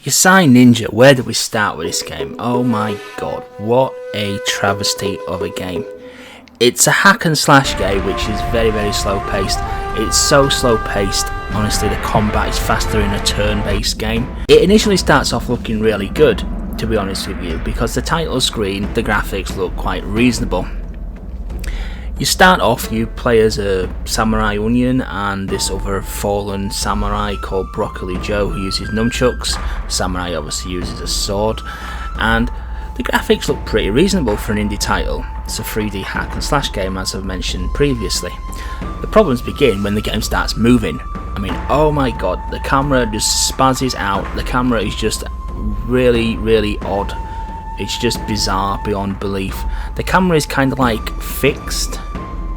Yasai Ninja, where did we start with this game? Oh my god, what a travesty of a game. It's a hack and slash game which is very slow paced. It's so slow paced, honestly the combat is faster in a turn based game. It initially starts off looking really good, to be honest with you, because the title screen, the graphics look quite reasonable. You start off, you play as a samurai onion and this other fallen samurai called Broccoli Joe who uses nunchucks. Samurai obviously uses a sword, and the graphics look pretty reasonable for an indie title. It's a 3D hack and slash game, as I've mentioned previously. The problems begin when the game starts moving. I mean, oh my god, the camera just spazzes out. The camera is just really odd. It's just bizarre beyond belief. The camera is kind of like fixed,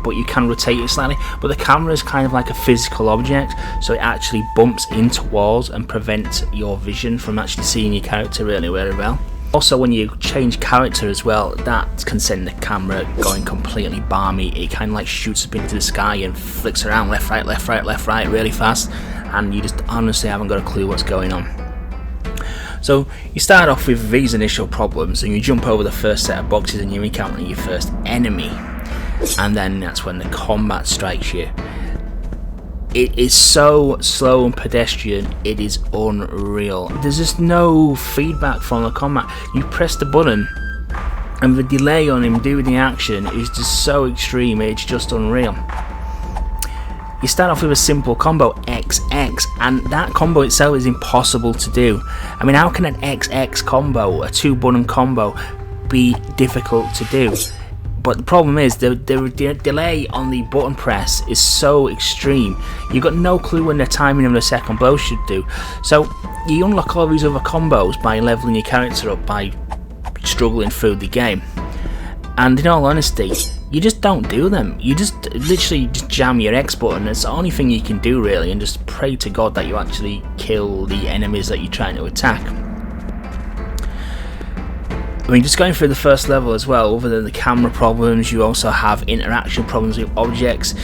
but you can rotate it slightly, but the camera is kind of like a physical object, so it actually bumps into walls and prevents your vision from actually seeing your character really well. Also, when you change character as well, that can send the camera going completely balmy. It kind of like shoots up into the sky and flicks around left, right really fast, and you just honestly haven't got a clue what's going on. So you start off with these initial problems and you jump over the first set of boxes and you encounter your first enemy, and then that's when the combat strikes you. It is so slow and pedestrian, it is unreal. There's just no feedback from the combat. You press the button and the delay on him doing the action is just so extreme, it's just unreal. You start off with a simple combo, XX, and that combo itself is impossible to do. I mean, how can an XX combo, a 2-button combo, be difficult to do? But the problem is, the delay on the button press is so extreme, you've got no clue when the timing of the second blow should do. So, you unlock all these other combos by leveling your character up, by struggling through the game. And in all honesty, you just don't do them. You just literally just jam your X button. It's the only thing you can do really, and just pray to God that you actually kill the enemies that you're trying to attack. I mean, just going through the first level as well, other than the camera problems, you also have interaction problems with objects.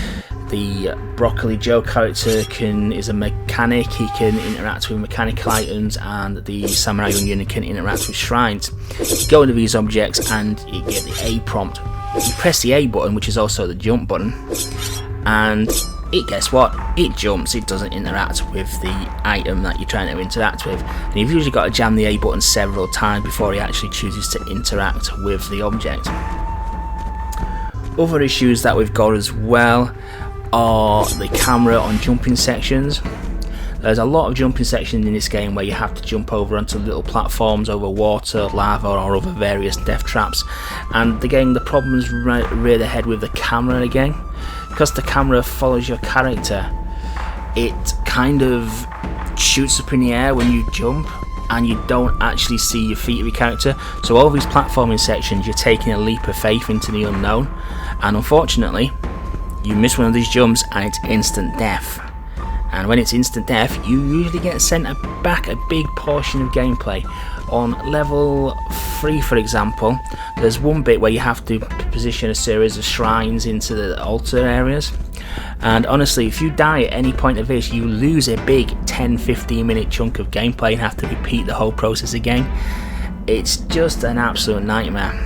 The Broccoli Joe character is a mechanic, he can interact with mechanical items, and the Samurai Onion can interact with shrines. You go into these objects and you get the A prompt. You press the A button, which is also the jump button, and guess what? It jumps, it doesn't interact with the item that you're trying to interact with. And you've usually got to jam the A button several times before he actually chooses to interact with the object. Other issues that we've got as well are the camera on jumping sections. There's a lot of jumping sections in this game where you have to jump over onto little platforms, over water, lava, or over various death traps, and the problems rear their head with the camera again. Because the camera follows your character, it kind of shoots up in the air when you jump and you don't actually see your feet of your character. So all these platforming sections, you're taking a leap of faith into the unknown, and unfortunately you miss one of these jumps and it's instant death. And when it's instant death, you usually get sent back a big portion of gameplay. On level 3, for example, there's one bit where you have to position a series of shrines into the altar areas. And honestly, if you die at any point of this, you lose a big 10-15 minute chunk of gameplay and have to repeat the whole process again. It's just an absolute nightmare.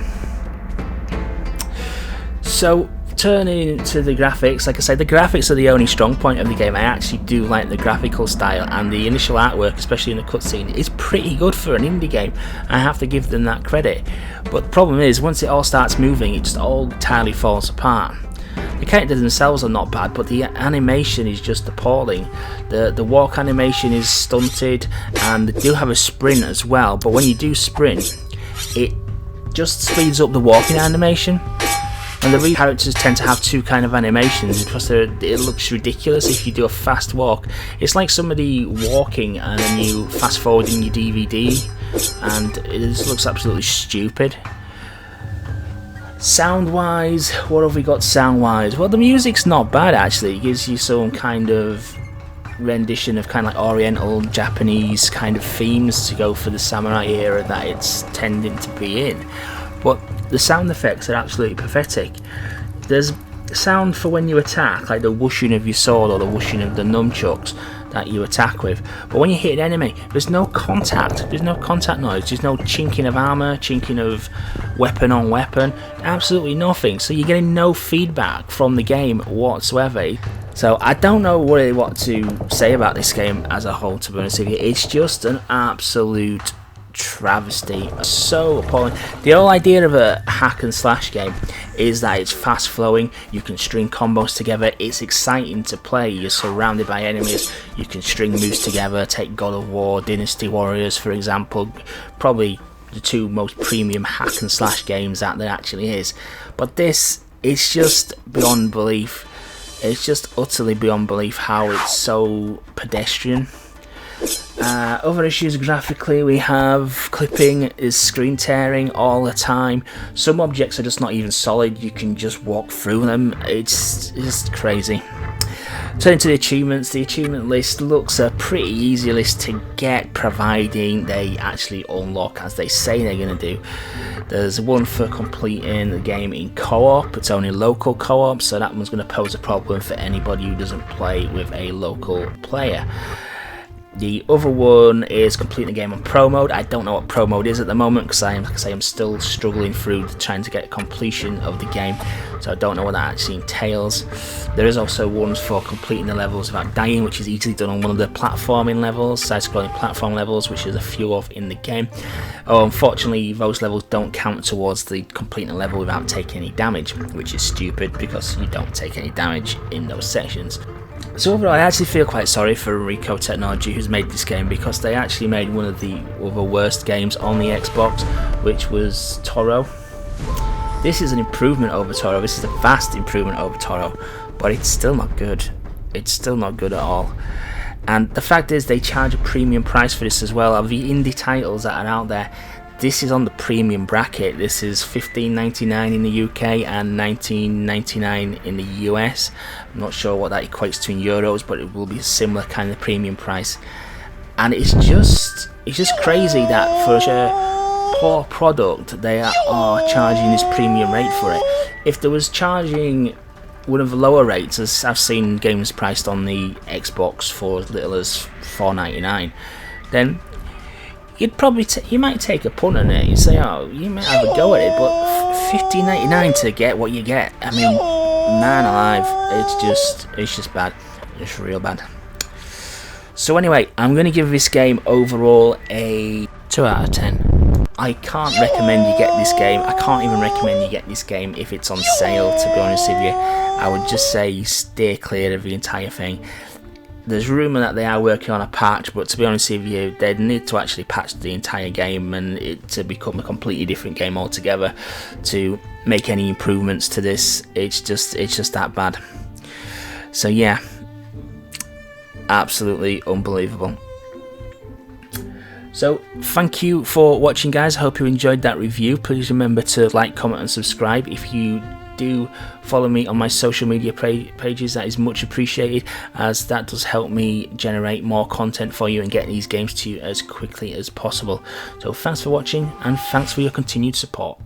So, turning to the graphics, like I said, the graphics are the only strong point of the game. I actually do like the graphical style, and the initial artwork, especially in the cutscene, is pretty good for an indie game. I have to give them that credit. But the problem is, once it all starts moving, it just all entirely falls apart. The characters themselves are not bad, but the animation is just appalling. The walk animation is stunted, and they do have a sprint as well, but when you do sprint, it just speeds up the walking animation. And the real characters tend to have two kind of animations because it looks ridiculous if you do a fast walk. It's like somebody walking and then you fast forward in your DVD, and it just looks absolutely stupid. Sound wise, what have we got sound wise? Well, the music's not bad actually. It gives you some kind of rendition of kind of like Oriental Japanese kind of themes to go for the samurai era that it's tending to be in. But the sound effects are absolutely pathetic. There's sound for when you attack, like the whooshing of your sword or the whooshing of the nunchucks that you attack with. But when you hit an enemy, there's no contact. There's no contact noise. There's no chinking of armour, chinking of weapon on weapon. Absolutely nothing. So you're getting no feedback from the game whatsoever. So I don't know really what to say about this game as a whole, to be honest with you. It's just an absolute travesty. So appalling. The whole idea of a hack and slash game is that it's fast flowing, you can string combos together, it's exciting to play, you're surrounded by enemies, you can string moves together. Take God of War, Dynasty Warriors for example, probably the two most premium hack and slash games that there actually is. But this is just beyond belief. It's just utterly beyond belief how it's so pedestrian. Other issues graphically, we have clipping, is screen tearing all the time. Some objects are just not even solid, you can just walk through them. It's just crazy. Turning to the achievement list looks a pretty easy list to get, providing they actually unlock as they say they're going to do. There's one for completing the game in co-op. It's only local co-op, so that one's going to pose a problem for anybody who doesn't play with a local player. The other one is completing the game on Pro Mode. I don't know what Pro Mode is at the moment because I am still struggling through trying to get completion of the game, so I don't know what that actually entails. There is also ones for completing the levels without dying, which is easily done on one of the platforming levels, side-scrolling platform levels, which is a few of in the game. Unfortunately, those levels don't count towards the completing a level without taking any damage, which is stupid because you don't take any damage in those sections. So overall, I actually feel quite sorry for Rico Technology who's made this game, because they actually made one of the worst games on the Xbox, which was Toro. This is an improvement over Toro. This is a vast improvement over Toro, but it's still not good. It's still not good at all. And the fact is, they charge a premium price for this as well. Of the indie titles that are out there, this is on the premium bracket. This is $15.99 in the UK and $19.99 in the US. I'm not sure what that equates to in euros, but it will be a similar kind of premium price. And it's just crazy that for a poor product they are charging this premium rate for it. If there was charging one of the lower rates, as I've seen games priced on the Xbox for as little as $4.99, then you'd probably you might take a punt on it. You say, oh, you might have a go at it, but $15.99 to get what you get. I mean, man alive, it's just bad. It's real bad. So anyway, I'm going to give this game overall a 2 out of 10. I can't recommend you get this game. I can't even recommend you get this game if it's on sale, to be honest with you. I would just say steer clear of the entire thing. There's rumour that they are working on a patch, but to be honest with you, they'd need to actually patch the entire game and it to become a completely different game altogether to make any improvements to this. It's just that bad. So yeah, absolutely unbelievable. So thank you for watching, guys. I hope you enjoyed that review. Please remember to like, comment and subscribe. If you do follow me on my social media pages, that is much appreciated, as that does help me generate more content for you and get these games to you as quickly as possible. So thanks for watching, and thanks for your continued support.